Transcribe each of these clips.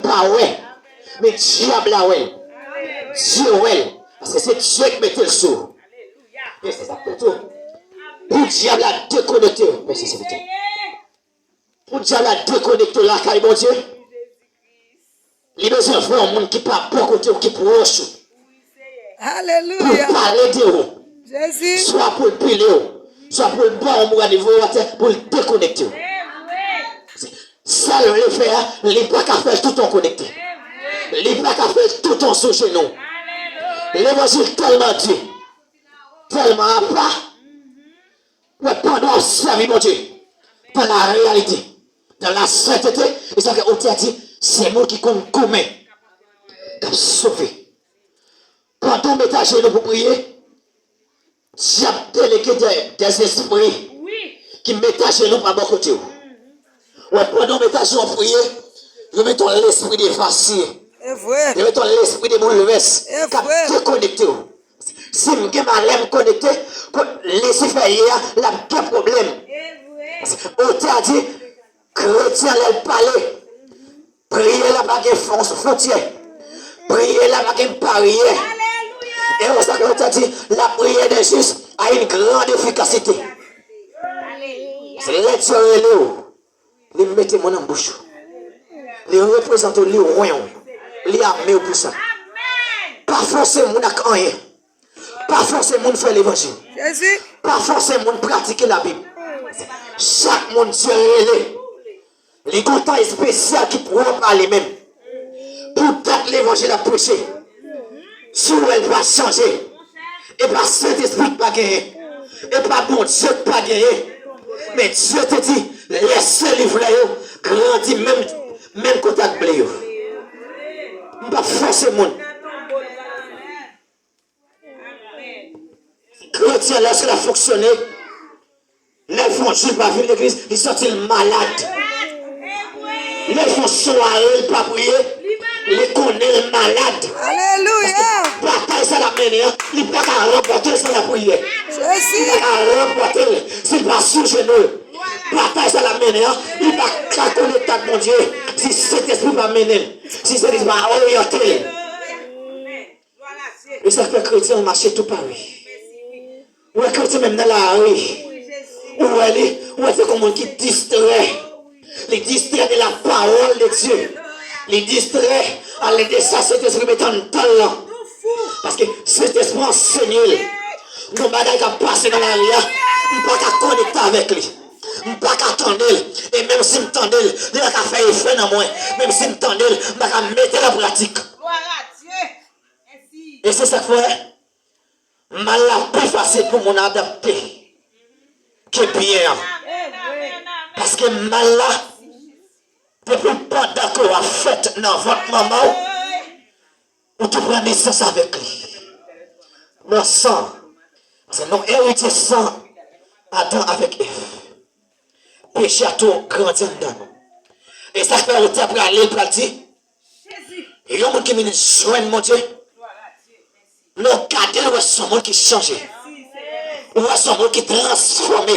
Pas ouais. Mais diable là ouais. Dieu ouais. Parce que c'est Dieu qui mettait le sou. Et c'est ça que tout. Pour diable à déconnecter. Merci, c'est vite. Pour diable à déconnecter là, car bon Dieu. Les besoins de un monde qui parle pas côté ou qui proche. Alléluia. Pour parler de vous. Jésus. Soit pour le piler, soit pour le bon au niveau pour le déconnecter. Ça le faire, il pas qu'à faire tout en connecté. Il pas qu'à faire tout en sous chez nous. L'évangile tellement dit, tellement à pas. Mais pendant sa vie, mon Dieu, dans la réalité, dans la sainteté, et ça que a dit, c'est moi qui compte commun, qui a sauvé. Quand on met à genoux pour prier, j'ai délégué des esprits qui mettent à genoux par mon côté. Ouais, pendant on met à genoux pour prier, je mets l'esprit des vaciers. Je mets l'esprit des bouleverses, qui a déconnecté. Si je suis connecté, laissez faire la quel problème. On t'a dit, chrétien, elle parler. Priez la bague frontière. Priez la bague barrière. Et on t'a dit, la prière des justes a une grande efficacité. C'est les dieux, les mettez mon en bouche. Les représentants, les royaumes, les armées pour ça. Pas forcément mon rien. Pas forcément faire l'évangile. Pas forcément pratiquer la Bible. Chaque monde Dieu les contents spéciaux qui pourront parler même. Pour que l'évangile a prêché. Si elle va changer. Et pas Saint-Esprit pas gagner. Et pas bon Dieu pas gagner. Mais Dieu te dit, laissez livrer, grandis même contact blé. Pas forcément. Chrétien, lorsqu'il a fonctionné, l'évangile va venir l'église, ils sont malades. Les font soirée, pas prier, les connaissent malades. Alléluia. Bataille, ça la mène, il ne peut pas remporter sans la prière. Il ne peut pas remporter s'il va sous genou. Bataille, ça la mène, il va connecter avec mon Dieu. Si cet esprit va mener, si cet esprit va orienter. Et ça fait chrétien marcher tout Paris. Ou est chrétien même dans la rue. Ou est comme un qui distrait. Les distrait de la parole de Dieu. Les distrait à l'aide de ça, cet esprit mettant en talent. Parce que cet esprit enseigne. Nos bagages qui passent dans la rue, on ne peut pas connecter avec lui. On ne peut pas attendre. Et même si on tend, il va faire effet dans moi. Même si on tend, il va mettre la pratique. Et c'est ça que fait. Mal la plus facile pour mon adapter que bien. Parce que mal là, depuis pas d'accord à fait dans votre maman, vous te prenez naissance avec lui. Mon sang, c'est non héritier sang, Adam avec Ève. Péché à tout grandi dedans. Et ça fait au après aller pour dire, il y a un monde qui me joint mon Dieu. Nous regardons son monde qui change. Ou son monde qui transformé.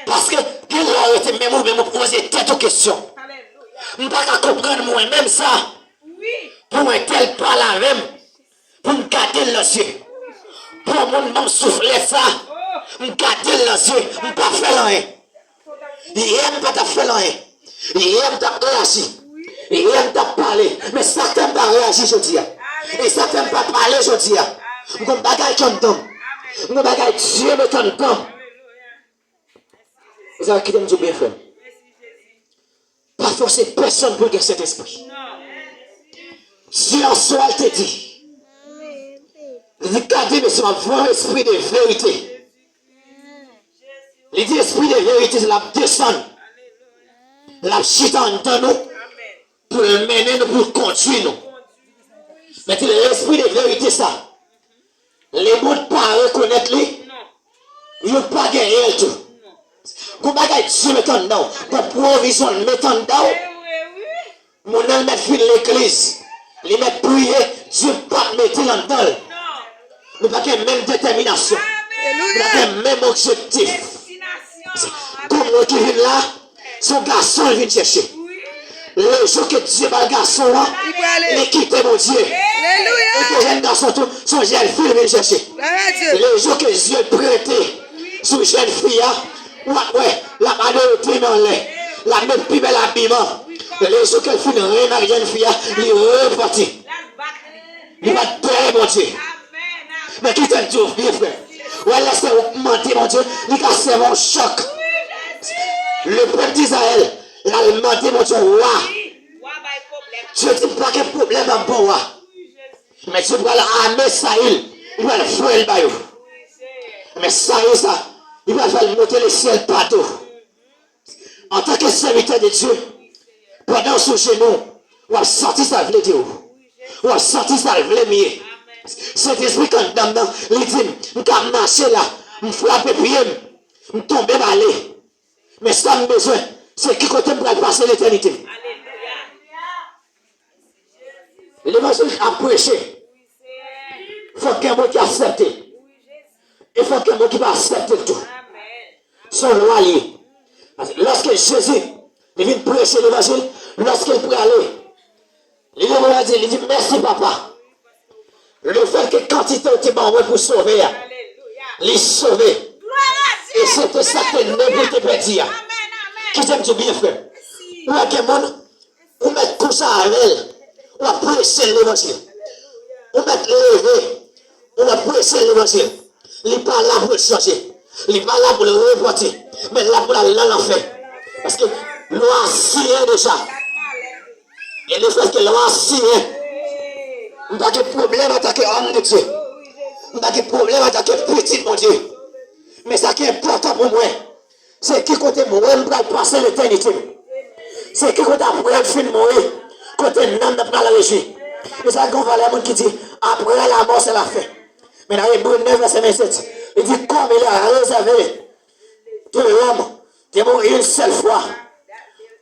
Parce que il a été même poser tête aux questions. Je ne peux pas comprendre moi-même ça. Pour un tel pas la même. Pour me garder les yeux. Pour mon souffler ça. Me garder les yeux. Je ne peux pas faire rien. Il aime pas faire rien. Il aime pas réagir. Il aime pas parler. Mais ça t'aime pas réagir aujourd'hui. Et ça t'aime pas parler aujourd'hui. Je ne bagaille ton temps. Je ne bagaille Dieu de ton temps. Vous avez quitté me bien fait. Pas forcer personne pour gagner cet esprit. Dieu en soi te dit. Regardez, mais c'est un vrai esprit de vérité. Il dit esprit de vérité, c'est la descendre. La chute en dedans nous. Pour le mener nous, pour conduire nous. Mais l'esprit de vérité, ça. Les mots ne pas reconnaître lui. Ils ne pas gagner tout. Quand Dieu met en dedans, quand provision met en dedans, mon âme met fil l'église. Les mettre prier, Dieu pas mettre en dedans. Nous pas la même détermination. Nous pas le même objectif. Comme nous qui vient là, son garçon vient chercher. Le jour que Dieu va le garçon là, il quitte mon Dieu. Et que jeune garçon, son jeune fille vient chercher. Le jour que Dieu prêté sur jeune fille, ouais, la majorité dans l'air, la même plus belle habillement. Le jour qu'elle finit de jeune fille, il est reparti. Il va te mon Dieu. Mais qui t'aime Dieu, bien frère? Ouais, laissez augmenter mon Dieu, il a fait mon choc. Le peuple d'Israël, il a demandé mon Dieu, roi. Dieu dit pas qu'il y a problème en bon roi. Mais Dieu va l'armer Saïl, il va le faire le baillot. Mais Saïl, ça, il va faire monter le ciel partout. En tant que serviteur de Dieu, pendant sous genou, on va sortir ça, veut dire. On va sortir ça, veut mieux. Cet esprit quand dedans, il dit, je vais marcher là, je frappe pied, je tombe balai. Mais ça me besoin, c'est qui côté pour passer l'éternité. L'évangile a prêché. Il faut qu'il y ait un mot qui accepte. Il faut qu'il y ait un mot qui va accepter tout. Son loi lié. Lorsque Jésus vient prêcher l'évangile, lorsqu'il peut aller, il dit merci papa. Le fait que quantité était bon pour sauver, les sauver. Et c'était ça que n'importe qui peut dire. Qui t'aime tout bien frère. Ou à quel monde, on met tout ça à elle. On va prêcher l'évangile. On met lever. On va prêcher l'évangile. Il n'est pas là pour le changer. Il n'est pas là pour le reporter. Mais là pour l'enfer. Parce que loi signé déjà. Et le fait que loi signé. On n'a pas de problème avec l'homme de Dieu. On n'a pas de problème avec petit mon Dieu. Mais ce qui est important pour moi, c'est qui côté moi, je vais passer l'éternité. C'est qui côté après le film mourir, côté l'âme de la régie. Et ça qu'on va les gens qui dit, après la mort c'est la fin. Mais dans Hébreux 9, verset 27, il dit comme il a réservé tout l'homme de mourir une seule fois.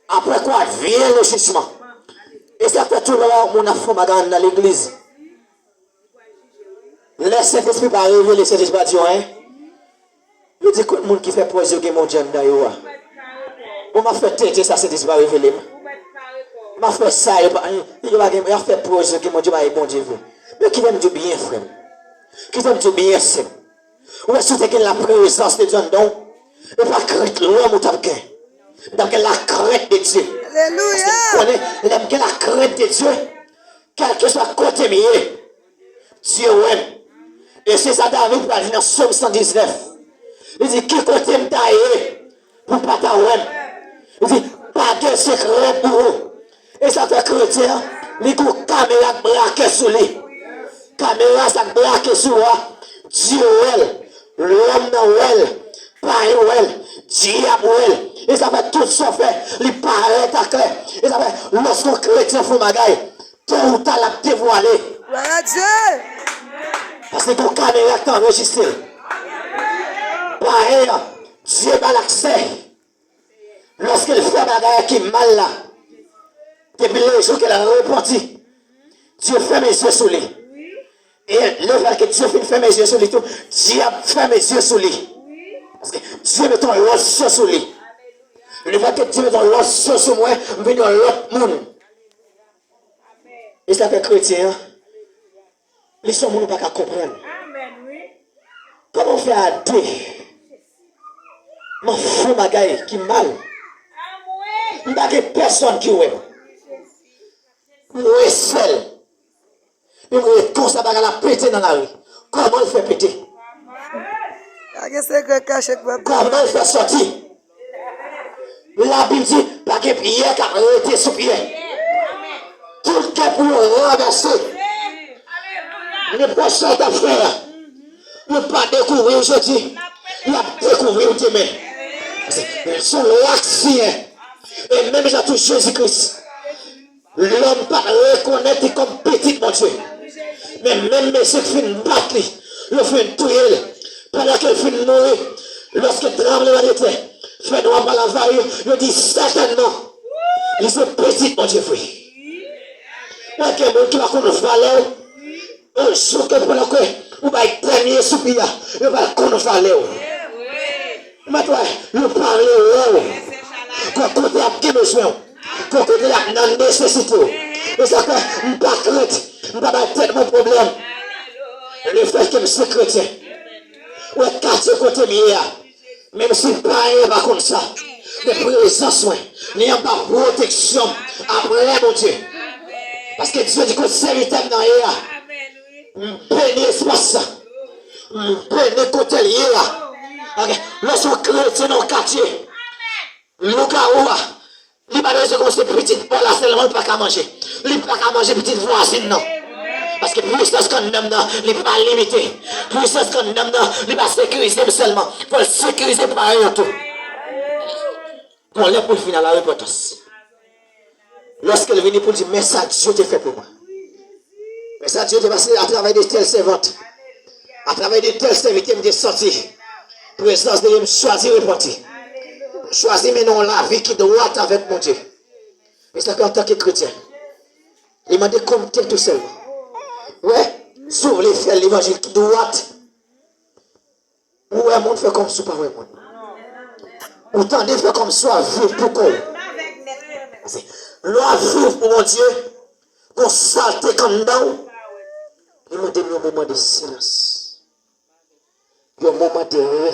Après quoi vient le jugement. Et ça fait tout le monde, mon enfant dans l'église. Laisse cet esprit pas révéler, cet esprit pas dire, hein. Je dis que le monde qui fait projet que mon Dieu d'ailleurs. On m'a fait têter ça, c'est pas révélé. M'a fait ça, il a fait projet que mon Dieu va bon Dieu. Mais qui aime du bien, frère. Qui aime du bien, c'est. Ou est-ce que la présence de Dieu donc, et pas crainte l'homme ou t'as donc la crainte de Dieu. Alléluia. Parce que la crainte de Dieu, quel que soit côté mieux, Dieu aime. Et c'est ça David va dire dans Somme 119. Il dit, qui côté me tailler pour pas ta ouem. Il dit, pas de secret pour vous. Et ça fait chrétien, il dit, caméra braquée sur lui. Caméra ça braquée sur moi. Dieu l'homme dans elle, pas elle, diable elle. Et ça fait tout ça fait, il paraît à clair. Et ça fait, lorsqu'un chrétien fait magaille, tout ou tard l'a dévoilé. Gloire à Dieu. Parce que ton caméra est enregistré. Pareil, Dieu a l'accès. Lorsqu'il fait bagaille qui est mal là, depuis les jours qu'elle a repenti, Dieu fait mes yeux sur lui. Et le fait que Dieu fait mes yeux sur lui, Dieu a fait mes yeux sur lui. Parce que Dieu met ton l'os sur lui. Le fait que Dieu met ton l'os sur moi, je vais dans l'autre monde. Et ça fait chrétien, les gens ne peuvent pas comprendre. Comment on fait à deux? Je fais ma gaille qui mal. Je n'ai pas personne qui est. Je suis seul. Je suis comme ça, je la péter dans la rue. Comment il fait péter? Comment il fait sortir? La Bible dit, pas que prière qui a arrêté sous pied. Tout le cas pour renverser. Le prochain d'affaires. Ne pas découvrir aujourd'hui. Il a découvert demain. Son l'action. Et même j'ai tout Jésus-Christ. L'homme pas reconnaître comme petit, mon Dieu. Mais même monsieur qui fait battre, il fait tuer. Pendant qu'il fait mourir, lorsque tremblement de terre, fait noir par la vaille, il dit certainement, il fait petit, mon Dieu, oui. Il y a quelqu'un qui va connaître valeur, un jour que pendant que vous va être dernier soupir, il va connaître valeur. Maintenant, le parler, quand on a besoin, Pour que tu aies la nécessité. Et ça fait, je ne pas craindre. Je ne pas tête mon problème. Le fait que je suis chrétien. Ou est quartier côté mien. Même si pas par contre ça. De présence, il n'y a pas de protection. Après, mon Dieu. Parce que Dieu dit que c'est l'éternel dans l'air. Béni espace. Béni côté lié. Lorsqu'on chrétien dans le quartier. Le garoua. Il n'a pas besoin de petite Paul là seulement pas qu'à manger. Il n'a pas qu'à manger petite voisine non. Parce que puissance qu'on aime non, il n'est pas limité. Puissance qu'on aime non, il n'est pas sécurisé seulement. Il faut le sécuriser par ailleurs tout. Pour aller pour le final la repentance. Lorsqu'elle vient pour dire mais ça Dieu te fait pour moi. Mais ça Dieu te passé à travers de telles servantes. À travers de tels serviteurs me sorti. Présence de Dieu me choisir repentir. Choisis maintenant la vie qui doit être avec mon Dieu. Mais c'est en tant que chrétien. Il m'a dit compter tout seul. Ouais, sur les faire l'évangile qui doit être. Ou un monde fait comme ça, pas un monde. Autant de faire comme ça, vivre pour quoi. L'on vivre pour mon Dieu. Qu'on salte comme dans. Il m'a donné un moment de silence. Un moment de